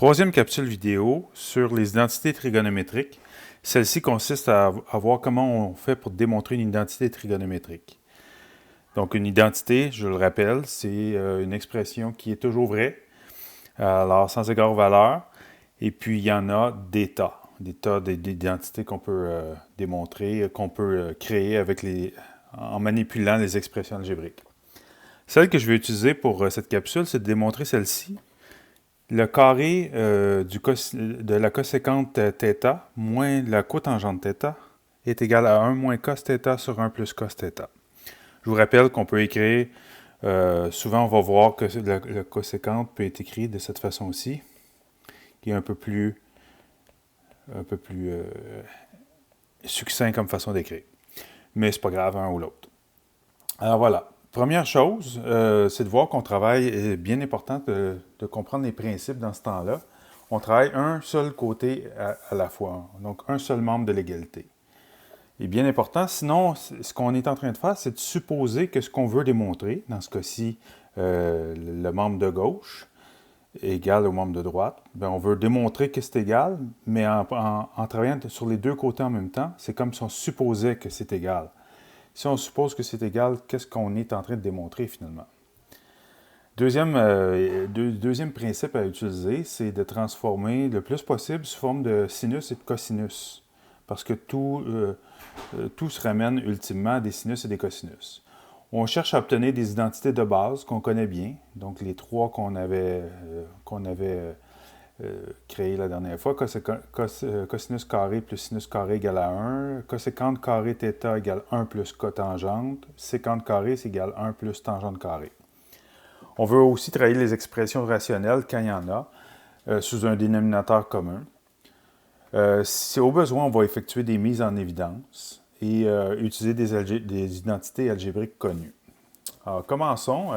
Troisième capsule vidéo sur les identités trigonométriques. Celle-ci consiste à voir comment on fait pour démontrer une identité trigonométrique. Donc une identité, je le rappelle, c'est une expression qui est toujours vraie, alors sans égard valeur. Et puis il y en a des tas d'identités qu'on peut démontrer, qu'on peut créer en manipulant les expressions algébriques. Celle que je vais utiliser pour cette capsule, c'est de démontrer celle-ci. Le carré de la coséquente θ moins la cotangente θ est égal à 1 moins cos θ sur 1 plus cos θ. Je vous rappelle qu'on peut écrire, souvent on va voir que le coséquente peut être écrit de cette façon aussi, qui est un peu plus succinct comme façon d'écrire. Mais c'est pas grave, un ou l'autre. Alors voilà. Première chose, c'est de voir qu'on travaille, c'est bien important de comprendre les principes dans ce temps-là. On travaille un seul côté à la fois, donc un seul membre de l'égalité. Et bien important, sinon, ce qu'on est en train de faire, c'est de supposer que ce qu'on veut démontrer, dans ce cas-ci, le membre de gauche est égal au membre de droite, bien, on veut démontrer que c'est égal, mais en travaillant sur les deux côtés en même temps, c'est comme si on supposait que c'est égal. Si on suppose que c'est égal, qu'est-ce qu'on est en train de démontrer finalement? Deuxième principe à utiliser, c'est de transformer le plus possible sous forme de sinus et de cosinus. Parce que tout se ramène ultimement à des sinus et des cosinus. On cherche à obtenir des identités de base qu'on connaît bien, donc les trois qu'on avait créé la dernière fois, cosinus carré plus sinus carré égale à 1, coséquente carré θ égale 1 plus cotangente, séquente carré c'est égal à 1 plus tangente carré. On veut aussi travailler les expressions rationnelles quand il y en a, sous un dénominateur commun. Si au besoin, on va effectuer des mises en évidence et utiliser des identités algébriques connues. Alors, commençons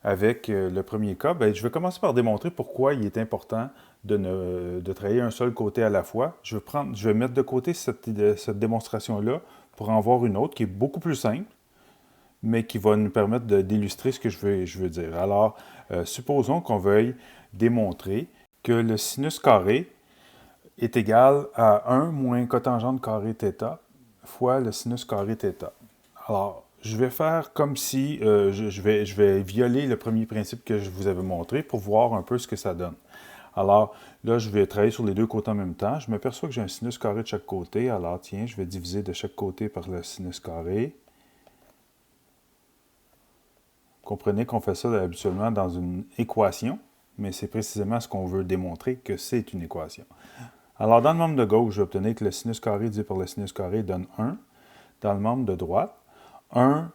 avec le premier cas. Bien, je vais commencer par démontrer pourquoi il est important de travailler un seul côté à la fois. Je vais mettre de côté cette démonstration-là pour en voir une autre qui est beaucoup plus simple, mais qui va nous permettre d'illustrer ce que je veux dire. Alors, supposons qu'on veuille démontrer que le sinus carré est égal à 1 moins cotangente carré θ fois le sinus carré θ. Alors, je vais faire comme si je vais violer le premier principe que je vous avais montré pour voir un peu ce que ça donne. Alors, là, je vais travailler sur les deux côtés en même temps. Je m'aperçois que j'ai un sinus carré de chaque côté. Alors, tiens, je vais diviser de chaque côté par le sinus carré. Comprenez qu'on fait ça habituellement dans une équation, mais c'est précisément ce qu'on veut démontrer, que c'est une équation. Alors, dans le membre de gauche, je vais obtenir que le sinus carré divisé par le sinus carré donne 1. Dans le membre de droite, 1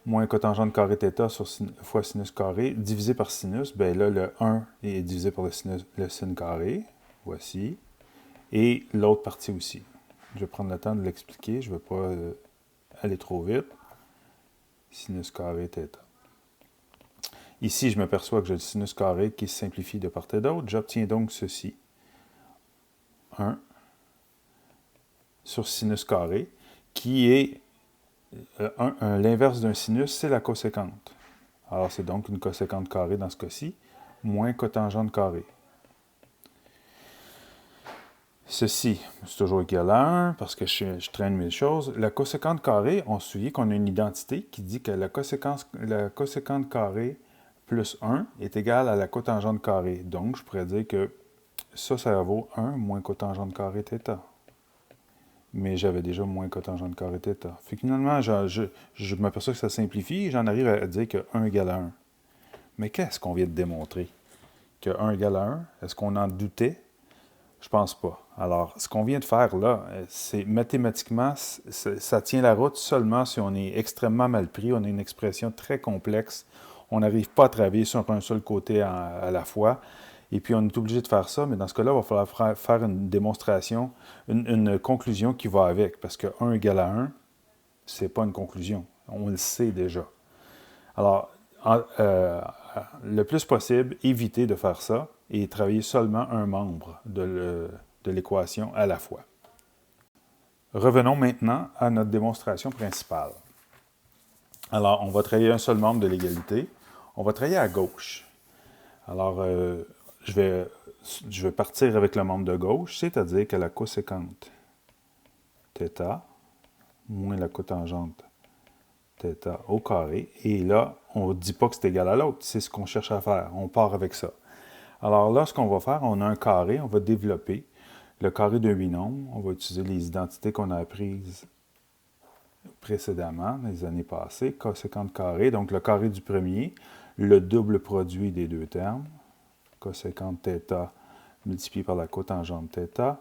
moins cotangente carré θ fois sinus carré divisé par sinus, bien là, le 1 est divisé par le sin carré. Voici. Et l'autre partie aussi. Je vais prendre le temps de l'expliquer. Je ne vais pas aller trop vite. Sinus carré θ. Ici, je m'aperçois que j'ai le sinus carré qui se simplifie de part et d'autre. J'obtiens donc ceci. 1 sur sinus carré, qui est l'inverse d'un sinus, c'est la coséquente. Alors, c'est donc une coséquente carrée dans ce cas-ci, moins cotangente carrée. Ceci, c'est toujours égal à 1, parce que je traîne mes choses. La coséquente carrée, on se souvient qu'on a une identité qui dit que la coséquente carrée plus 1 est égale à la cotangente carrée. Donc, je pourrais dire que ça vaut 1 moins cotangente carrée θ. Mais j'avais déjà moins cotangente carré θ. Fait que finalement, je m'aperçois que ça simplifie et j'en arrive à dire que 1 égale à 1. Mais qu'est-ce qu'on vient de démontrer? Que 1 égale à 1? Est-ce qu'on en doutait? Je pense pas. Alors, ce qu'on vient de faire là, c'est mathématiquement, ça tient la route seulement si on est extrêmement mal pris, on a une expression très complexe, on n'arrive pas à travailler sur un seul côté à la fois. Et puis, on est obligé de faire ça, mais dans ce cas-là, il va falloir faire une démonstration, une conclusion qui va avec, parce que 1 égale à 1, ce n'est pas une conclusion. On le sait déjà. Alors, le plus possible, éviter de faire ça et travailler seulement un membre de l'équation à la fois. Revenons maintenant à notre démonstration principale. Alors, on va travailler un seul membre de l'égalité. On va travailler à gauche. Alors, je vais partir avec le membre de gauche, c'est-à-dire que la coséquente θ moins la cotangente θ au carré. Et là, on ne dit pas que c'est égal à l'autre, c'est ce qu'on cherche à faire. On part avec ça. Alors là, ce qu'on va faire, on a un carré, on va développer le carré d'un binôme. On va utiliser les identités qu'on a apprises précédemment, dans les années passées. Coséquente carré, donc le carré du premier, le double produit des deux termes. Coséquente θ multiplié par la cotangente θ,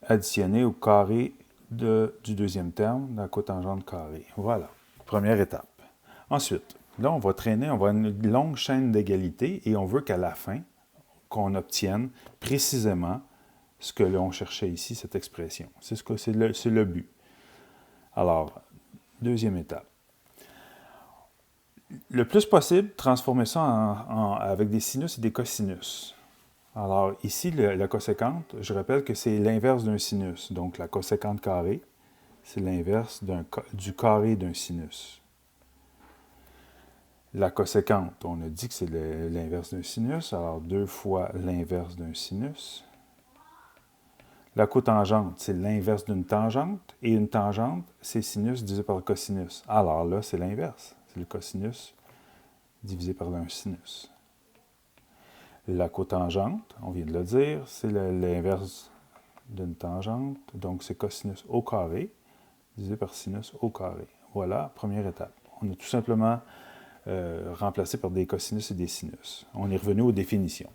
additionné au carré du deuxième terme, la cotangente carrée. Voilà, première étape. Ensuite, là, on va traîner, on va avoir une longue chaîne d'égalité et on veut qu'à la fin, qu'on obtienne précisément ce que l'on cherchait ici, cette expression. C'est le but. Alors, deuxième étape. Le plus possible, transformer ça avec des sinus et des cosinus. Alors, ici, la coséquente, je rappelle que c'est l'inverse d'un sinus. Donc, la coséquente carrée, c'est l'inverse du carré d'un sinus. La coséquente, on a dit que c'est l'inverse d'un sinus, alors 2 fois l'inverse d'un sinus. La cotangente, c'est l'inverse d'une tangente, et une tangente, c'est sinus divisé par le cosinus. Alors là, c'est l'inverse, c'est le cosinus divisé par un sinus. La cotangente, on vient de le dire, c'est l'inverse d'une tangente, donc c'est cosinus au carré divisé par sinus au carré. Voilà, première étape. On a tout simplement remplacé par des cosinus et des sinus. On est revenu aux définitions.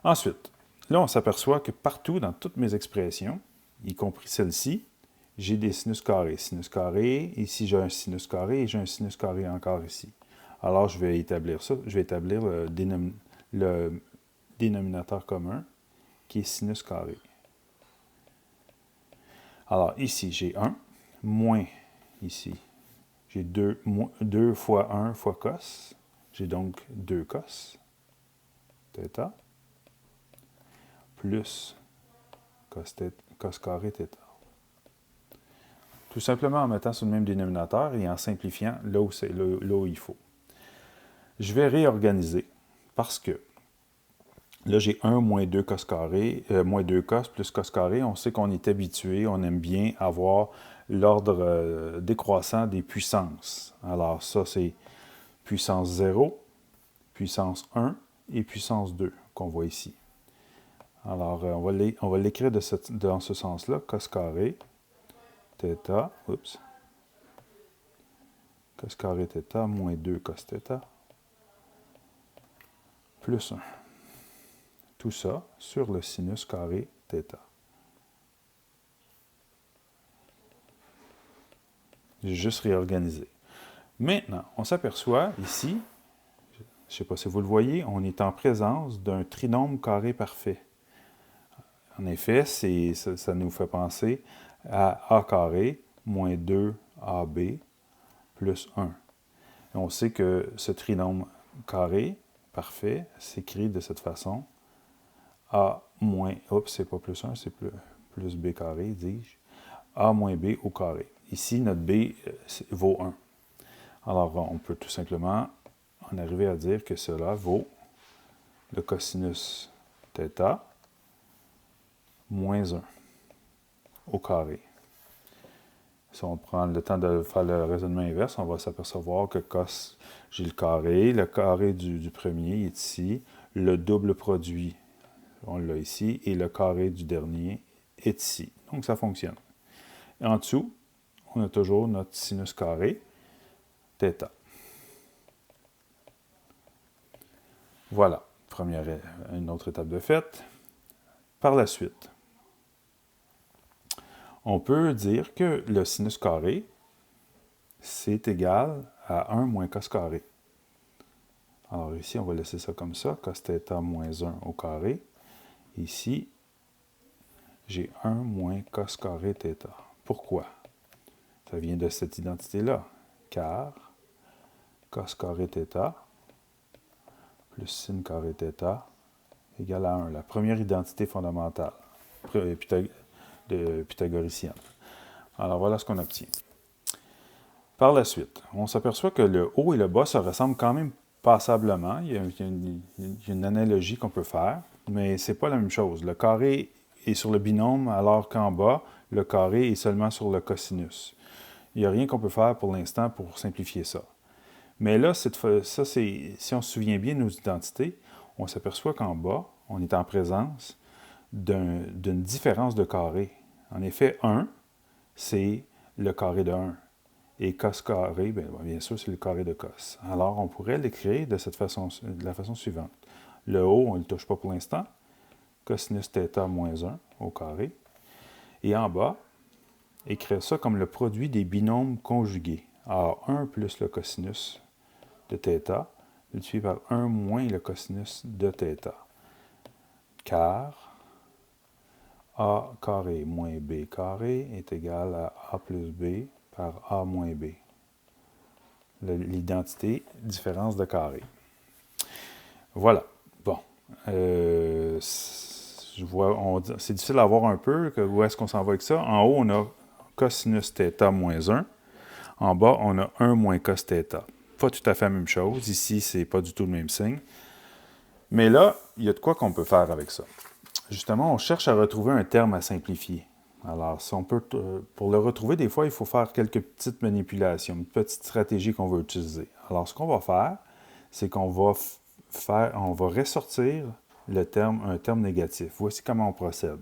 Ensuite, là, on s'aperçoit que partout, dans toutes mes expressions, y compris celle-ci, j'ai des sinus carrés. Sinus carré, ici j'ai un sinus carré et j'ai un sinus carré encore ici. Alors, je vais établir ça. Je vais établir le dénominateur commun, qui est sinus carré. Alors, ici, j'ai 1, moins ici. J'ai 2 fois 1 fois cos. J'ai donc 2 cos, θ, plus cos carré θ. Tout simplement en mettant sur le même dénominateur et en simplifiant là où il faut. Je vais réorganiser parce que là, j'ai 1 moins 2 cos carré, moins 2 cos plus cos carré. On sait qu'on est habitué, on aime bien avoir l'ordre décroissant des puissances. Alors ça, c'est puissance 0, puissance 1 et puissance 2 qu'on voit ici. Alors, on va l'écrire dans ce sens-là, cos carré θ, cos carré θ moins 2 cos θ, plus 1. Tout ça sur le sinus carré θ. J'ai juste réorganisé. Maintenant, on s'aperçoit ici, je ne sais pas si vous le voyez, on est en présence d'un trinôme carré parfait. En effet, ça nous fait penser à A carré moins 2AB plus 1. Et on sait que ce trinôme carré parfait s'écrit de cette façon. A moins, c'est pas plus 1, c'est plus B carré, dis-je. A moins B au carré. Ici, notre B vaut 1. Alors, on peut tout simplement en arriver à dire que cela vaut le cosinus θ moins 1 au carré. Si on prend le temps de faire le raisonnement inverse, on va s'apercevoir que cos, j'ai le carré du premier est ici, le double produit, on l'a ici, et le carré du dernier est ici. Donc, ça fonctionne. Et en dessous, on a toujours notre sinus carré, θ. Voilà, une autre étape de fait. Par la suite, on peut dire que le sinus carré, c'est égal à 1 moins cos carré. Alors ici, on va laisser ça comme ça, cos θ moins 1 au carré. Ici, j'ai 1 moins cos carré θ. Pourquoi? Ça vient de cette identité-là, car cos carré θ plus sin carré θ égale à 1, la première identité fondamentale pythagoricienne. Alors voilà ce qu'on obtient. Par la suite, on s'aperçoit que le haut et le bas se ressemblent quand même passablement. Il y a une analogie qu'on peut faire. mais ce n'est pas la même chose. Le carré est sur le binôme, alors qu'en bas, le carré est seulement sur le cosinus. Il n'y a rien qu'on peut faire pour l'instant pour simplifier ça. Mais là, si on se souvient bien de nos identités, on s'aperçoit qu'en bas, on est en présence d'une différence de carré. En effet, 1, c'est le carré de 1. Et cos carré, bien sûr, c'est le carré de cos. Alors, on pourrait l'écrire de la façon suivante. Le haut, on ne le touche pas pour l'instant. Cosinus θ moins 1 au carré. Et en bas, écrire ça comme le produit des binômes conjugués. Alors, 1 plus le cosinus de θ, multiplié par 1 moins le cosinus de θ. Car a carré moins b carré est égal à a plus b par a moins b. L'identité, différence de carré. Voilà. Bon. C'est difficile à voir un peu où est-ce qu'on s'en va avec ça. En haut, on a cosinus θ moins 1. En bas, on a 1 moins cos θ. Pas tout à fait la même chose. Ici, c'est pas du tout le même signe. Mais là, il y a de quoi qu'on peut faire avec ça. Justement, on cherche à retrouver un terme à simplifier. Alors, si on peut, pour le retrouver, des fois, il faut faire quelques petites manipulations, une petite stratégie qu'on va utiliser. Alors, ce qu'on va faire, c'est qu'on va ressortir un terme négatif. Voici comment on procède.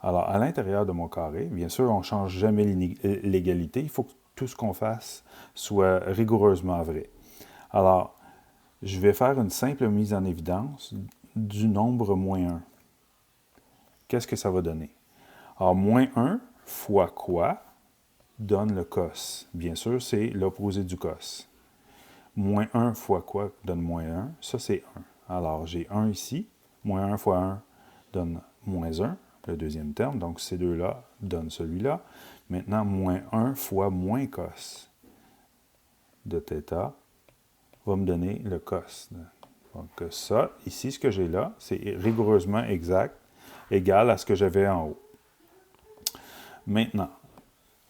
Alors, à l'intérieur de mon carré, bien sûr, on ne change jamais l'égalité. Il faut que tout ce qu'on fasse soit rigoureusement vrai. Alors, je vais faire une simple mise en évidence du nombre moins 1. Qu'est-ce que ça va donner? Alors, moins 1 fois quoi donne le cos? Bien sûr, c'est l'opposé du cos. Moins 1 fois quoi donne moins 1? Ça, c'est 1. Alors, j'ai 1 ici. Moins 1 fois 1 donne moins 1, le deuxième terme. Donc, ces deux-là donnent celui-là. Maintenant, moins 1 fois moins cos de θ va me donner le cos. Donc, ça, ici, ce que j'ai là, c'est rigoureusement exact, égal à ce que j'avais en haut. Maintenant,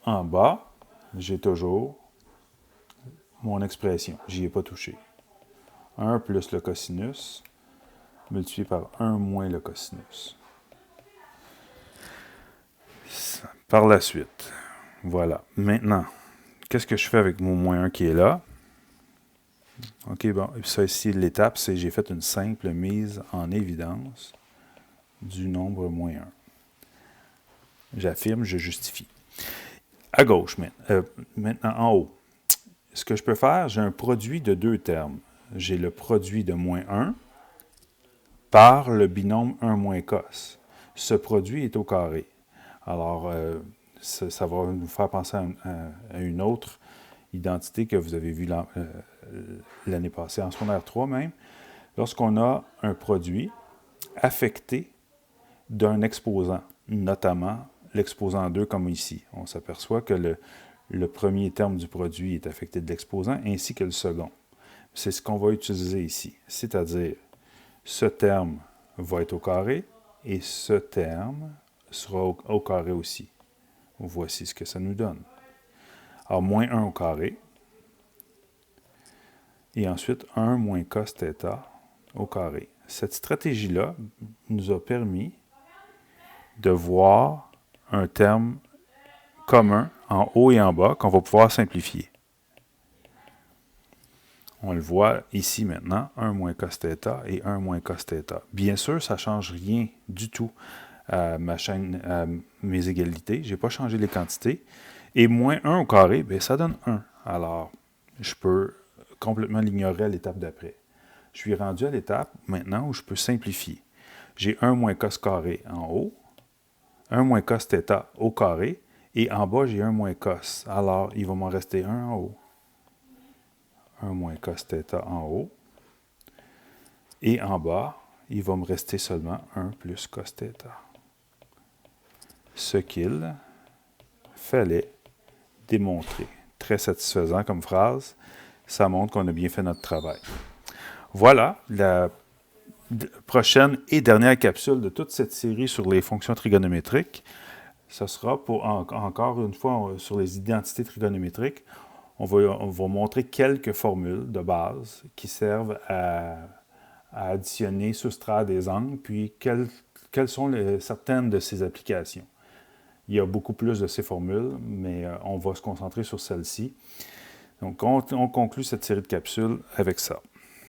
en bas, j'ai toujours mon expression. J'y ai pas touché. 1 plus le cosinus multiplié par 1 moins le cosinus. Par la suite, voilà. Maintenant, qu'est-ce que je fais avec mon moins 1 qui est là? OK, bon, ça ici, l'étape, c'est j'ai fait une simple mise en évidence du nombre moins 1. J'affirme, je justifie. À gauche, maintenant en haut. Ce que je peux faire, j'ai un produit de deux termes. J'ai le produit de moins 1 par le binôme 1 moins cos. Ce produit est au carré. Alors, ça va nous faire penser à une autre identité que vous avez vue l'année passée, en secondaire 3 même. Lorsqu'on a un produit affecté d'un exposant, notamment l'exposant 2 comme ici. On s'aperçoit que le premier terme du produit est affecté de l'exposant ainsi que le second. C'est ce qu'on va utiliser ici, c'est-à-dire ce terme va être au carré et ce terme sera au carré aussi. Voici ce que ça nous donne. Alors, moins 1 au carré et ensuite 1 moins cos θ au carré. Cette stratégie-là nous a permis de voir un terme commun en haut et en bas qu'on va pouvoir simplifier. On le voit ici maintenant, 1 moins cos θ et 1 moins cos θ. Bien sûr, ça ne change rien du tout à mes égalités. Je n'ai pas changé les quantités. Et moins 1 au carré, bien, ça donne 1. Alors, je peux complètement l'ignorer à l'étape d'après. Je suis rendu à l'étape maintenant où je peux simplifier. J'ai 1 moins cos carré en haut, 1 moins cos θ au carré, et en bas, j'ai 1 moins cos. Alors, il va m'en rester 1 en haut. 1 moins cos θ en haut. Et en bas, il va me rester seulement 1 plus cos θ. Ce qu'il fallait démontrer. Très satisfaisant comme phrase. Ça montre qu'on a bien fait notre travail. Voilà la prochaine et dernière capsule de toute cette série sur les fonctions trigonométriques. Ce sera pour encore une fois sur les identités trigonométriques. On va montrer quelques formules de base qui servent à à additionner, soustraire des angles, puis quelles sont certaines de ces applications. Il y a beaucoup plus de ces formules, mais on va se concentrer sur celle-ci. Donc, on conclut cette série de capsules avec ça.